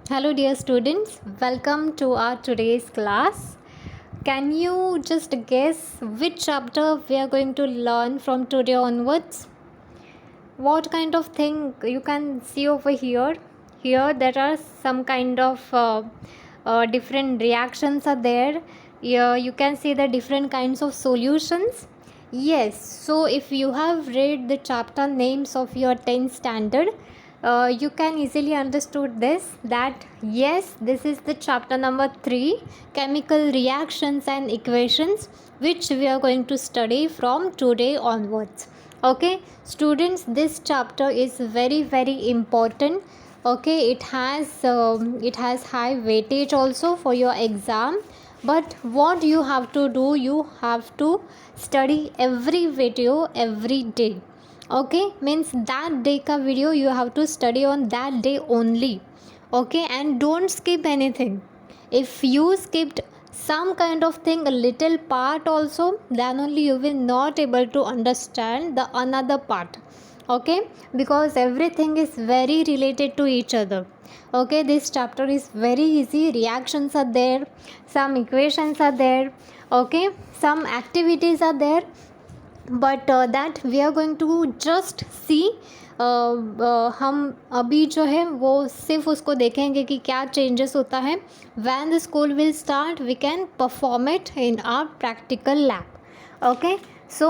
Hello, dear students. Welcome to our today's class. Can you just guess which chapter we are going to learn from today onwards? What kind of thing you can see over here? Here, there are some kind of different reactions are there. Here, you can see the different kinds of solutions. Yes, so if you have read the chapter names of your 10th standard, you can easily understood this that yes, this is the chapter number 3, chemical reactions and equations, which we are going to study from today onwards. Okay, students, this chapter is very important. Okay, it has high weightage also for your exam. But what you have to do, you have to study every video every day. Okay, means that day ka video you have to study on that day only. Okay, and don't skip anything. If you skipped some kind of thing, a little part also, then only you will not able to understand the another part. Okay, because everything is very related to each other. Okay, this chapter is very easy. Reactions are there, some equations are there. Okay, some activities are there, but that we are going to just see. हम अभी जो है वो सिर्फ उसको देखेंगे कि क्या चेंजेस होता है. When the school will start we can perform it in our practical lab. Okay, so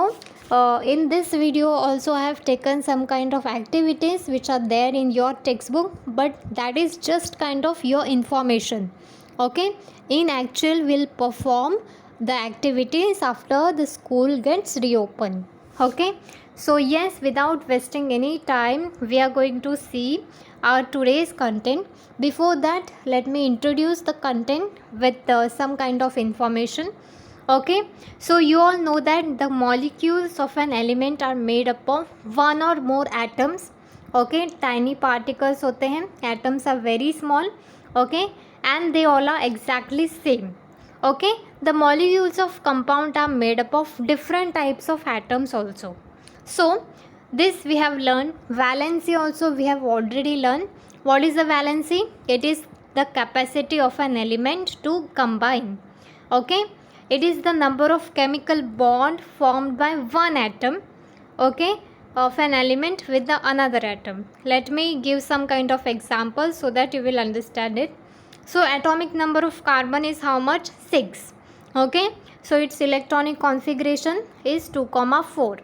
in this video also I have taken some kind of activities which are there in your textbook, but that is just kind of your information. Okay, in actual we'll perform the activities after the school gets reopened. Okay, so yes, without wasting any time, we are going to see our today's content. Before that, let me introduce the content with some kind of information. Okay, so you all know that the molecules of an element are made up of one or more atoms. Okay, tiny particles होते हैं, atoms are very small. Okay, and they all are exactly same. Okay, the molecules of compound are made up of different types of atoms also. So this we have learned. Valency also we have already learned. What is the valency? It is the capacity of an element to combine. Okay, it is the number of chemical bond formed by one atom, okay, of an element with the another atom. Let me give some kind of examples so that you will understand it. So atomic number of carbon is how much? 6. Okay, so its electronic configuration is 2,4.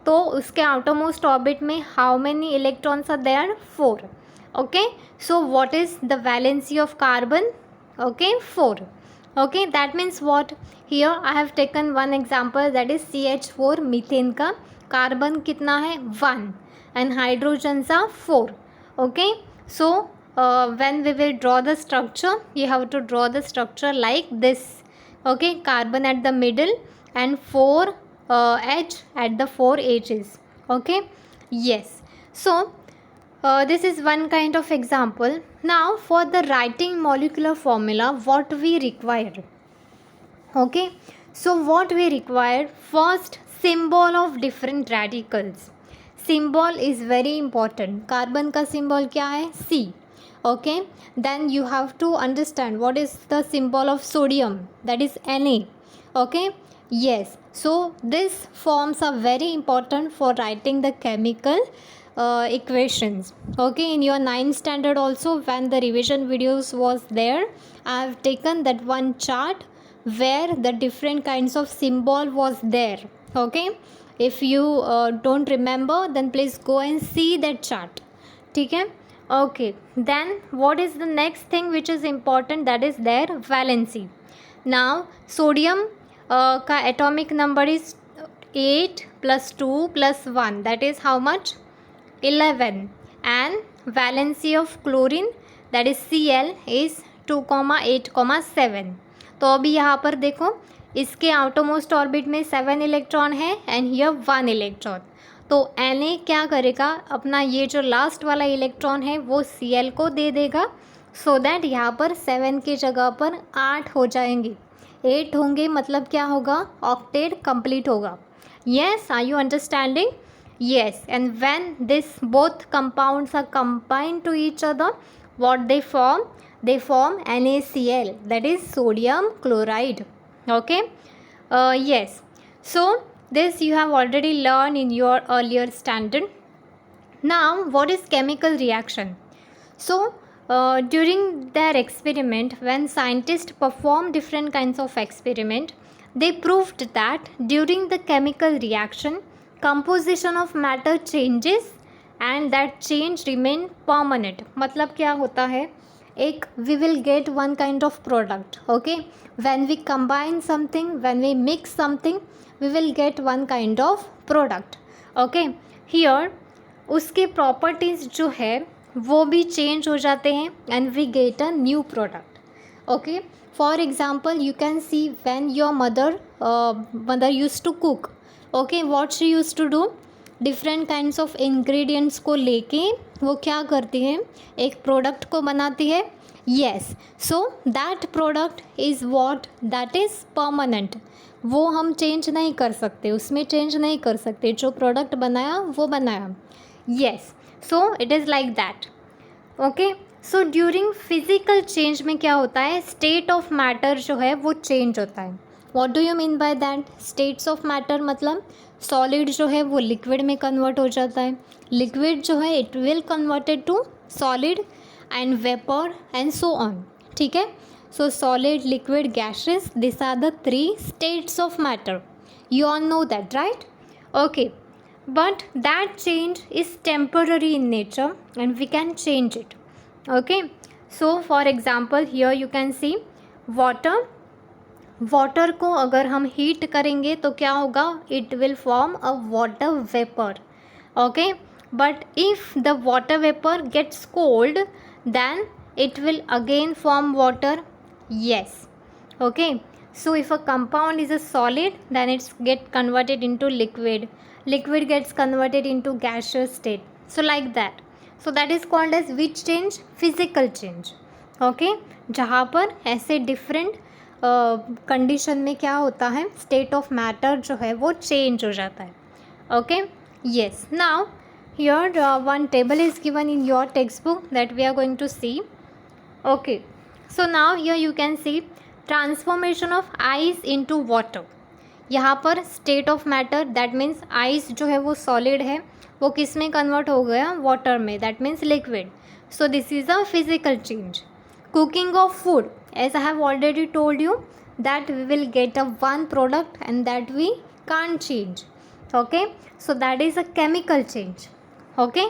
तो उसके outermost orbit में how many electrons are there? 4. Okay, so what is the valency of carbon? Okay, 4. Okay, that means what? Here I have taken one example, that is CH4 methane का carbon कितना है? 1 and hydrogens are 4. Okay, so when we will draw the structure, you have to draw the structure like this. Okay, carbon at the middle and 4 H at the 4 edges. Okay, yes, so this is one kind of example. Now for the writing molecular formula, what we require? Okay, so what we require? First, symbol of different radicals. Symbol is very important. Carbon का symbol क्या है? C. Okay, then you have to understand what is the symbol of sodium, that is Na. Okay, yes, so these forms are very important for writing the chemical equations. Okay, in your 9th standard also, when the revision videos was there, I have taken that one chart where the different kinds of symbol was there. Okay, if you don't remember, then please go and see that chart. ठीक है. Okay, then what is the next thing which is important? That is their valency. Now sodium का atomic number is 8 plus 2 plus 1, that is how much? 11. And valency of chlorine, that is Cl, is 2,8,7. तो अभी यहाँ पर देखो, इसके outermost orbit में 7 electron है and here 1 electron. तो Na क्या करेगा? अपना ये जो लास्ट वाला इलेक्ट्रॉन है वो Cl को दे देगा, सो दैट यहाँ पर 7 की जगह पर 8 हो जाएंगे. 8 होंगे मतलब क्या होगा? ऑक्टेट कंप्लीट होगा. Yes, are you understanding? Yes, and when this both compounds are combined to each other, what they form? they form NaCl, that is sodium chloride. Okay. Yes. So this you have already learned in your earlier standard. Now, what is chemical reaction? So, during their experiment, when scientists performed different kinds of experiment, they proved that during the chemical reaction, composition of matter changes and that change remain permanent. मतलब क्या होता है, एक we will get one kind of product. Okay, when we combine something, when we mix something, we will get one kind of product. Okay, here उसके properties जो है वो भी चेंज हो जाते हैं and we get a new product. Okay, for example you can see when your mother use to cook. Okay, what she use to do, different kinds of ingredients को लेके वो क्या करती है, एक प्रोडक्ट को बनाती है. Yes, so that product is what, that is permanent. वो हम चेंज नहीं कर सकते, उसमें चेंज नहीं कर सकते, जो प्रोडक्ट बनाया वो बनाया. Yes, so it is like that. Okay, so during physical change में क्या होता है, state of matter जो है वो change होता है. What do you mean by that? States of matter मतलब solid जो है वो liquid में convert हो जाता है, liquid जो है it will converted to solid and vapor and so on. ठीक है, so solid, liquid, gaseous, these are the three states of matter. You all know that, right? Okay. But that change is temporary in nature and we can change it. Okay, so for example here you can see water को अगर हम heat करेंगे तो क्या होगा, it will form a water vapor. Okay, but if the water vapor gets cold then it will again form water. Yes. Okay, so if a compound is a solid then it's get converted into liquid, liquid gets converted into gaseous state, so like that. So that is called as which change, physical change. Okay, जहाँ पर ऐसे different condition में क्या होता है, state of matter जो है वो change हो जाता है. Okay, yes. Now here one table is given in your textbook that we are going to see. Okay, so now here you can see transformation of ice into water. यहाँ पर state of matter, that means ice जो है वो solid है, वो किस में convert हो गया, वाटर में, that means liquid. So this is a physical change. Cooking of food, as I have already told you that we will get a one product and that we can't change. Okay, so that is a chemical change. Okay,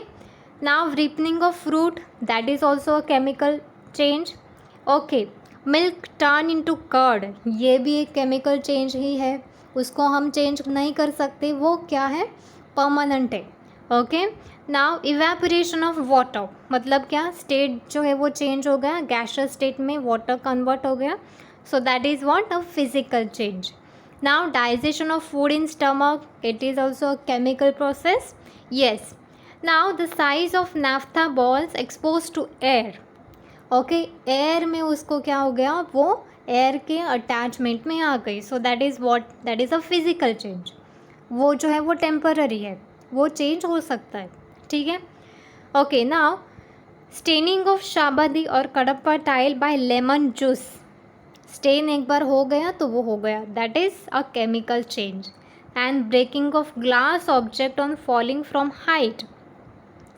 now ripening of fruit, that is also a chemical change. Okay, milk turn into curd, ये भी एक chemical change ही है, उसको हम change नहीं कर सकते, वो क्या है, परमानेंट है. Okay, now evaporation of water, मतलब क्या, स्टेट जो है वो चेंज हो गया, गैसियस स्टेट में वाटर कन्वर्ट हो गया. So that is what, a physical change. Now digestion of food in stomach, it is also a chemical process. Yes. Now the size of naphtha balls expose to air. Okay, air में उसको क्या हो गया, वो air के attachment में आ गई. सो that is what, that is a physical change. वो जो है वो टेम्पररी है, वो चेंज हो सकता है. ठीक है. Okay, now staining of Shahabadi और Kadappa tile by lemon juice. Stain एक बार हो गया तो वो हो गया, that is a chemical change. And breaking of glass object on falling from height,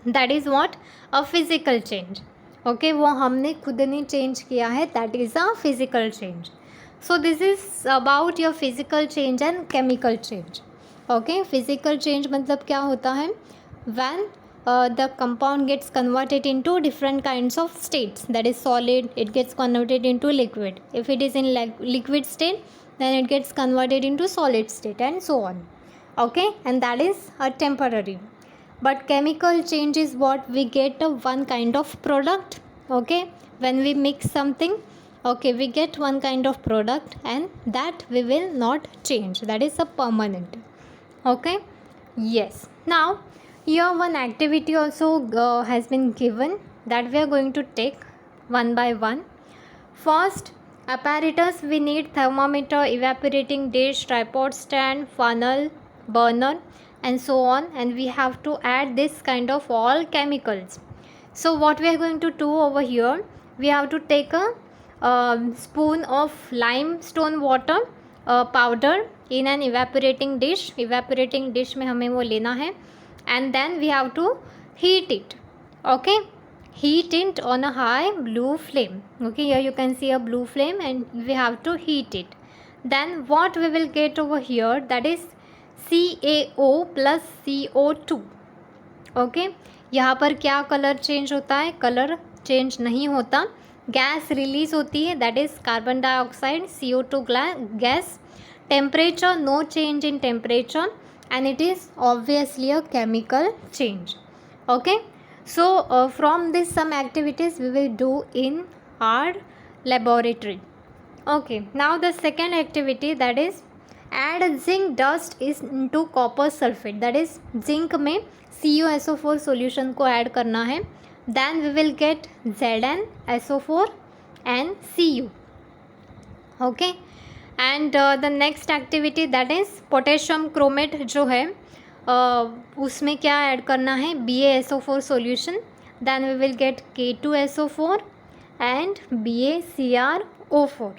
that is what, a physical change. Okay, वो हमने खुद ने चेंज किया है, that is a physical change. So this is about your physical change and chemical change. Okay, physical change मतलब क्या होता है, when the compound gets converted into different kinds of states, that is solid, it gets converted into liquid. If it is in liquid state then it gets converted into solid state and so on. Okay, and that is a temporary. But chemical change is what we get a one kind of product. Okay, when we mix something, okay, we get one kind of product and that we will not change, that is a permanent. Okay, yes. Now here one activity also has been given that we are going to take one by one. First, apparatus, we need thermometer, evaporating dish, tripod stand, funnel, burner and so on, and we have to add this kind of all chemicals. So what we are going to do over here, we have to take a spoon of limestone water powder in an evaporating dish में हमें वो लेना है, and then we have to heat it. Okay, heat it on a high blue flame. Okay, here you can see a blue flame and we have to heat it. Then what we will get over here, that is CaO plus CO2. Okay, यहाँ पर क्या colour change होता है? Colour change नहीं होता, gas release होती है, that is carbon dioxide, CO2 gas. Temperature, no change in temperature, and it is obviously a chemical change. Okay, so from this some activities we will do in our laboratory. Okay, now the second activity, that is add zinc dust is into copper sulfate, that is zinc में CuSO4 solution को add करना है, then we will get ZnSO4 and Cu. Okay, and the next activity, that is potassium chromate जो है उसमें क्या add करना है? BaSO4 solution, then we will get K2SO4 and BaCrO4.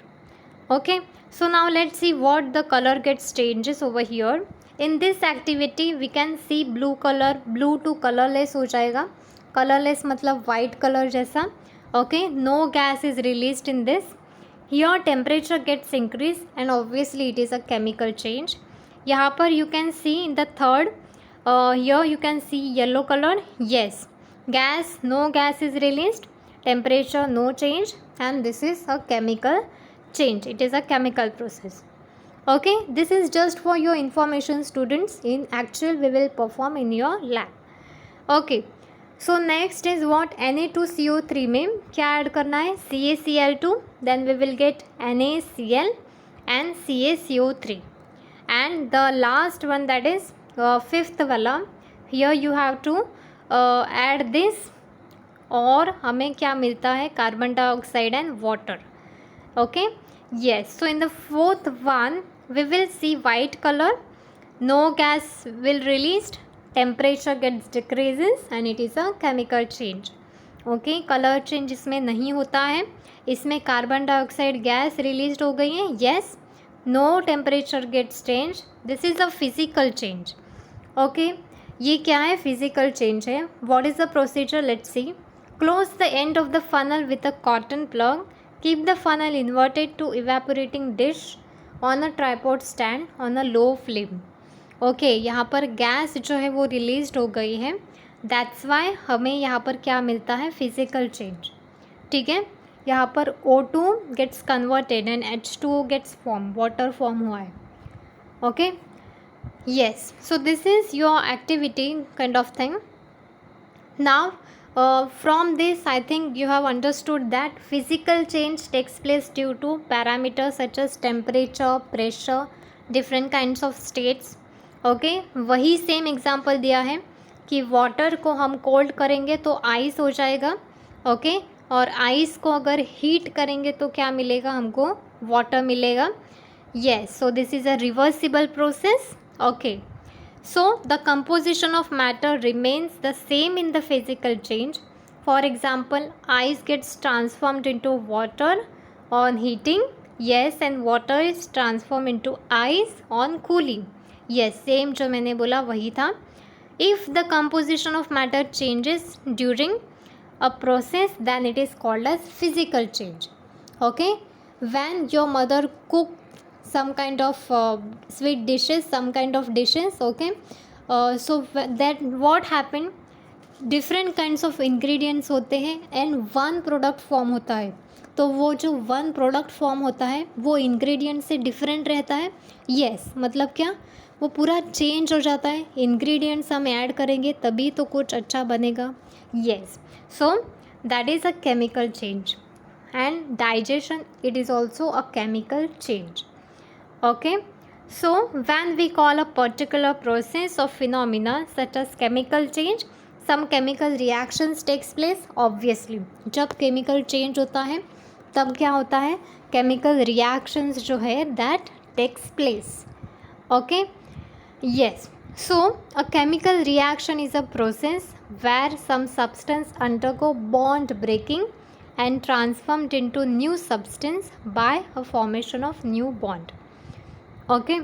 Okay, so now let's see what the color gets changes over here. In this activity we can see blue color, blue to colorless हो जाएगा. colorless मतलब white color जैसा. Okay, no gas is released in this. Here temperature gets increased and obviously it is a chemical change. यहाँ पर you can see in the third, here you can see yellow color. Yes, gas, no gas is released, temperature no change, and this is a chemical change. It is a chemical process. Okay, this is just for your information students. In actual we will perform in your lab. Okay, so next is what? Na2CO3 में क्या add करना है? CaCl2, then we will get NaCl and CaCO3, and the last one, that is fifth वाला, here you have to add this, और हमें क्या मिलता है? Carbon dioxide and water. Okay, yes, so in the fourth one we will see white color, no gas will released, temperature gets decreases and it is a chemical change. Okay, color change इसमें नहीं होता है, इसमें carbon dioxide gas release हो गई है. yes, no temperature gets changed, this is a physical change. Okay, ये क्या है? physical change है. what is the procedure? let's see. close the end of the funnel with a cotton plug, keep the funnel inverted to evaporating dish on a tripod stand on a low flame. Okay, यहाँ पर gas जो है वो release हो गई है, that's why हमें यहाँ पर क्या मिलता है? Physical change. ठीक है, यहाँ पर O2 gets converted and H2O gets form, water form हुआ है. Okay, yes, so this is your activity kind of thing. Now from this I think you have understood that physical change takes place due to parameters such as temperature, pressure, different kinds of states. Okay, वही same example दिया है कि water को हम cold करेंगे तो ice हो जाएगा. ओके, और आइस को अगर हीट करेंगे तो क्या मिलेगा हमको? वाटर मिलेगा. Yes, so this is a reversible process. Okay, so the composition of matter remains the same in the physical change. For example, ice gets transformed into water on heating. Yes, and water is transformed into ice on cooling. Yes, same जो मैंने बोला वही था. If the composition of matter changes during a process, then it is called as physical change. Okay, when your mother cook some kind of sweet dishes, some kind of dishes. Okay, so that what happened, different kinds of ingredients होते हैं and one product form होता है. तो वो जो one product form होता है वो ingredient से different रहता है. yes, मतलब क्या? वो पूरा change हो जाता है. ingredients हम ऐड करेंगे तभी तो कुछ अच्छा बनेगा. yes, so that is a chemical change. and digestion, it is also a chemical change. Okay, so when we call a particular process or phenomena such as chemical change, some chemical reactions takes place. obviously जब chemical change होता है तब क्या होता है? chemical reactions जो है that takes place. okay, yes, so a chemical reaction is a process where some substance undergo bond breaking and transformed into new substance by a formation of new bond. Okay,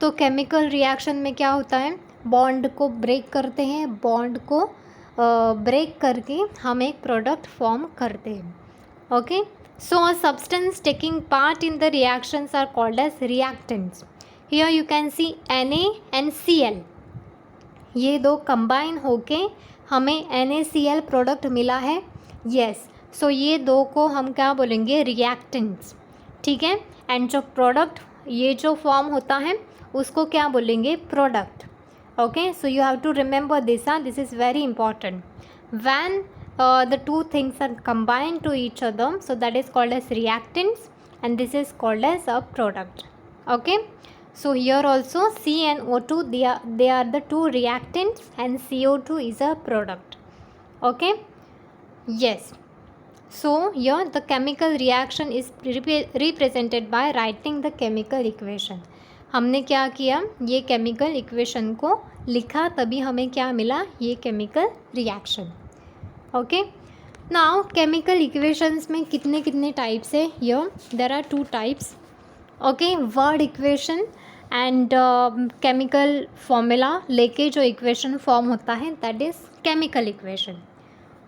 तो chemical reaction में क्या होता है, bond को break करते हैं, bond को break करके हम एक प्रोडक्ट फॉर्म करते हैं. Okay, so a substance taking part in the reactions are called as reactants. Here you can see Na and Cl, ये दो कंबाइन होके हमें NaCl प्रोडक्ट मिला है. यस, सो ये दो को हम क्या बोलेंगे, रिएक्टेंट्स. ठीक है, एंड जो प्रोडक्ट ये जो फॉर्म होता है उसको क्या बोलेंगे, product. Okay, so you have to remember this. This is very important. When the two things are combined to each other, so that is called as reactants and this is called as a product. Okay, so here also C and O2, they are the two reactants and CO2 is a product. Okay, yes, so here the chemical reaction is represented by writing the chemical equation. हमने क्या किया, ये chemical equation को लिखा, तभी हमें क्या मिला, ये chemical reaction. Okay, now chemical equations में कितने कितने टाइप्स है, here there are two types. Okay, word equation and chemical formula लेके जो इक्वेशन फॉर्म होता है दैट इज़ केमिकल इक्वेशन.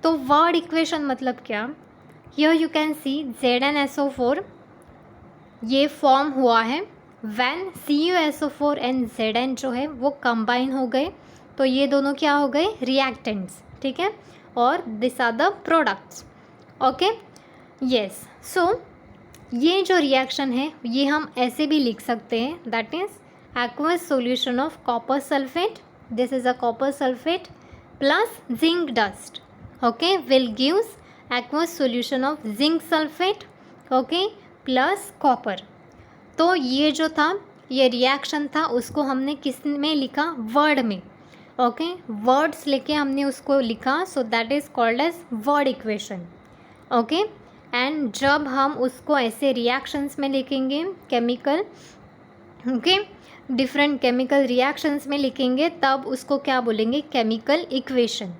तो वर्ड इक्वेशन मतलब क्या, here you can C ZnSO4 ये फॉर्म हुआ है व्हेन CuSO4 एंड Zn जो है वो कंबाइन हो गए, तो ये दोनों क्या हो गए, रिएक्टेंट्स. ठीक है, और this are the products. Okay, yes, so ये जो रिएक्शन है ये हम ऐसे भी लिख सकते हैं, that is aqueous solution of copper sulphate, this is a copper sulphate plus zinc dust. Okay, will gives aqueous solution of zinc sulphate, okay, plus copper. तो ये जो था, ये रिएक्शन था, उसको हमने किस में लिखा, वर्ड में. ओके, वर्ड्स लेके हमने उसको लिखा, so that is called as word equation. Okay, and जब हम उसको ऐसे रिएक्शंस में लिखेंगे chemical, okay, different chemical reactions में लिखेंगे, तब उसको क्या बोलेंगे, केमिकल इक्वेशन.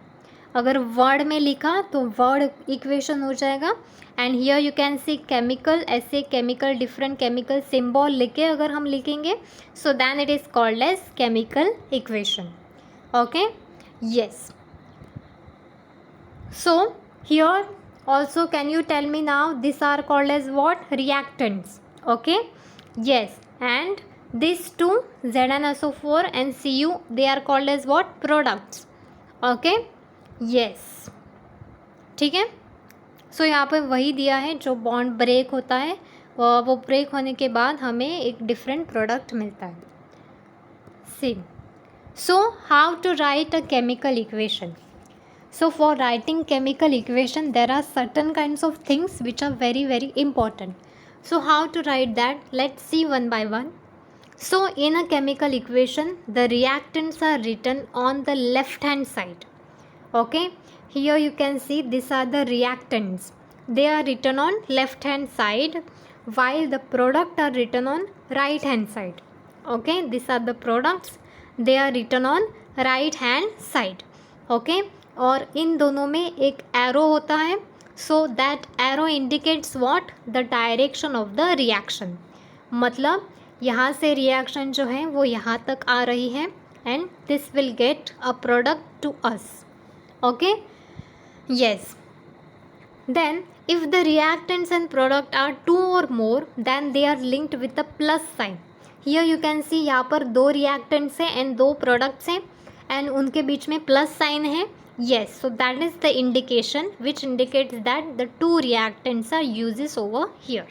अगर वर्ड में लिखा तो वर्ड इक्वेशन हो जाएगा. And here you can see chemical, ऐसे केमिकल डिफरेंट केमिकल सिंबल लेके अगर हम लिखेंगे, so then it is called as chemical equation. Okay, yes, so here also can you tell me now, these are called as what, reactants. Okay, yes, and these two ZnSO4 and Cu, they are called as what, products. Okay, yes, ठीक है. सो यहाँ पे वही दिया है, जो bond break होता है वो ब्रेक होने के बाद हमें एक डिफरेंट प्रोडक्ट मिलता है. Same. So how to write a chemical equation? So for writing chemical equation there are certain kinds of things which are very very important. So how to write that? Let's see one by one. So in a chemical equation the reactants are written on the left hand side. Okay, here you can see these are the reactants. They are written on left hand side while the product are written on right hand side. Okay, these are the products, they are written on right hand side. Okay, और इन दोनों में एक arrow होता है, so that arrow indicates what, the direction of the reaction. मतलब यहाँ से reaction जो है वो यहाँ तक आ रही है and this will get a product to us. Okay, yes, then if the reactants and product are two or more then they are linked with a plus sign. Here you can see यहाँ पर दो reactants हैं and दो products हैं and उनके बीच में plus sign है. Yes, so that is the indication which indicates that the two reactants are uses over here.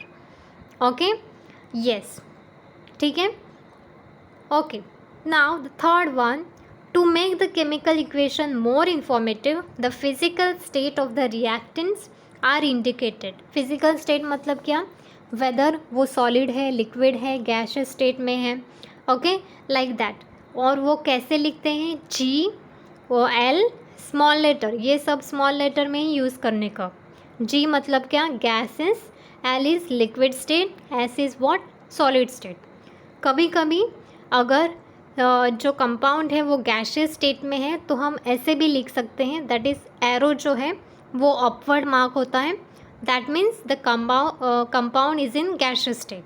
Okay, yes, ठीक है. Okay, now the third one, to make the chemical equation more informative, the physical state of the reactants are indicated. Physical state मतलब क्या, whether वो solid है, liquid है, gaseous state में है. Okay, like that. और वो कैसे लिखते हैं, G ओ L स्मॉल लेटर, ये सब स्मॉल लेटर में ही यूज़ करने का. G मतलब क्या, gases, L is liquid state, S is what, solid state. कभी कभी अगर जो कंपाउंड है वो गैशियस स्टेट में है तो हम ऐसे भी लिख सकते हैं, दैट इज़ एरो जो है वो अपवर्ड मार्क होता है, that means the compound is in gaseous state.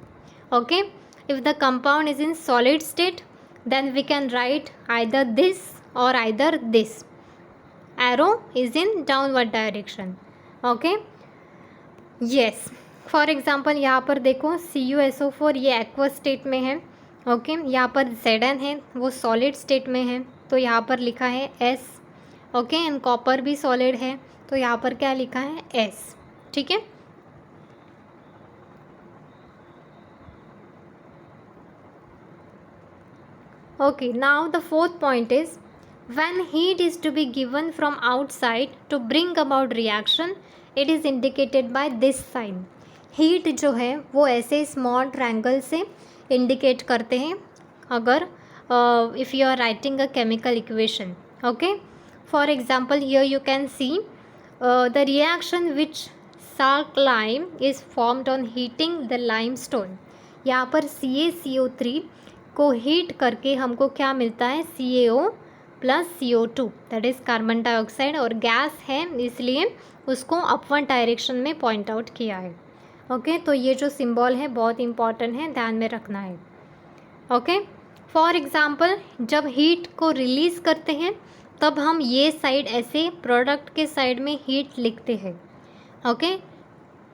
Okay, if the compound is in solid state, then we can write either this or either this. Arrow is in downward direction. Okay, yes. For example यहाँ पर देखो CuSO4 ये aqueous state में है. Okay, यहाँ पर Zn है वो सॉलिड स्टेट में है, तो यहाँ पर लिखा है S. ओके, एंड कॉपर भी सॉलिड है, तो यहाँ पर क्या लिखा है S. ठीक है. Okay, now the fourth point is when heat is to be given from outside to bring about reaction, it is indicated by this sign. Heat जो है वो ऐसे स्मॉल ट्रायंगल से इंडिकेट करते हैं अगर if you are writing a chemical equation. Okay, for example here you can see the reaction which salt lime is formed on heating the limestone. यहाँ पर CaCO3 को हीट करके हमको क्या मिलता है CaO plus CO2 that is carbon dioxide, और gas है इसलिए उसको अपवर्ड डायरेक्शन में पॉइंट आउट किया है. ओके, तो ये जो सिंबल है बहुत इंपॉर्टेंट है, ध्यान में रखना है. ओके, फॉर एग्जांपल जब हीट को रिलीज़ करते हैं तब हम ये साइड ऐसे प्रोडक्ट के साइड में हीट लिखते हैं. ओके,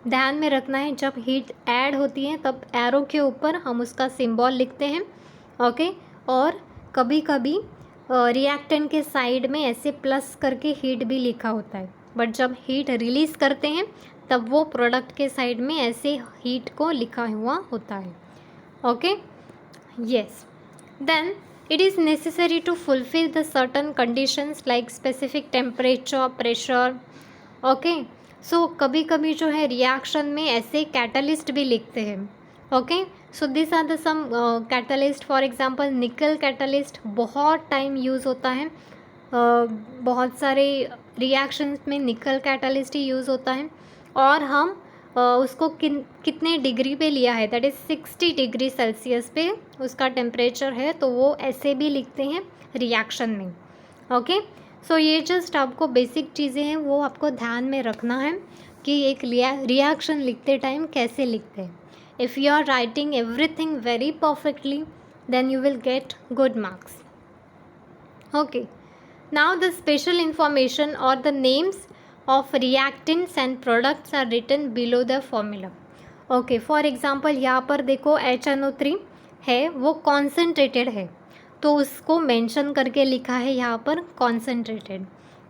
ध्यान में रखना है जब हीट ऐड होती है तब एरो के ऊपर हम उसका सिंबल लिखते हैं. ओके, और कभी कभी रिएक्टेंट के साइड में ऐसे प्लस करके हीट भी लिखा होता है, बट जब हीट रिलीज़ करते हैं तब वो प्रोडक्ट के साइड में ऐसे हीट को लिखा हुआ होता है. Okay, yes. Then it is necessary to fulfill the certain conditions like specific temperature, pressure. Okay, so कभी कभी जो है रिएक्शन में ऐसे कैटलिस्ट भी लिखते हैं. Okay, so this are the some catalyst. For example nickel catalyst बहुत टाइम यूज़ होता है, बहुत सारे रिएक्शंस में निकल कैटलिस्ट ही यूज़ होता है, और हम उसको कितने डिग्री पे लिया है, दैट इज़ 60 डिग्री सेल्सियस पे उसका टेम्परेचर है, तो वो ऐसे भी लिखते हैं रिएक्शन में. ओके, सो ये जस्ट आपको बेसिक चीज़ें हैं वो आपको ध्यान में रखना है कि एक रिएक्शन लिखते टाइम कैसे लिखते हैं. If you are writing everything very perfectly then you will get good marks. Okay, now the special information और the names of reactants and products are written below the formula. Okay, for example यहाँ पर देखो HNO3 है वो concentrated है, तो उसको mention करके लिखा है यहाँ पर concentrated.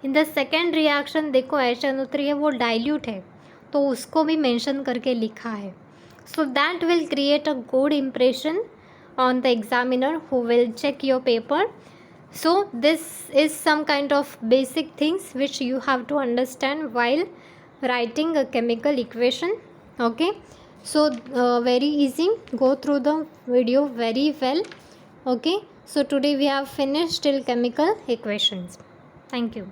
In the second reaction देखो HNO3 है वो डाइल्यूट है, तो उसको भी मेंशन करके लिखा है. So that will create a good impression on the examiner who will check your paper. So this is some kind of basic things which you have to understand while writing a chemical equation. Okay, so very easy, go through the video very well. Okay, so today we have finished till chemical equations. Thank you.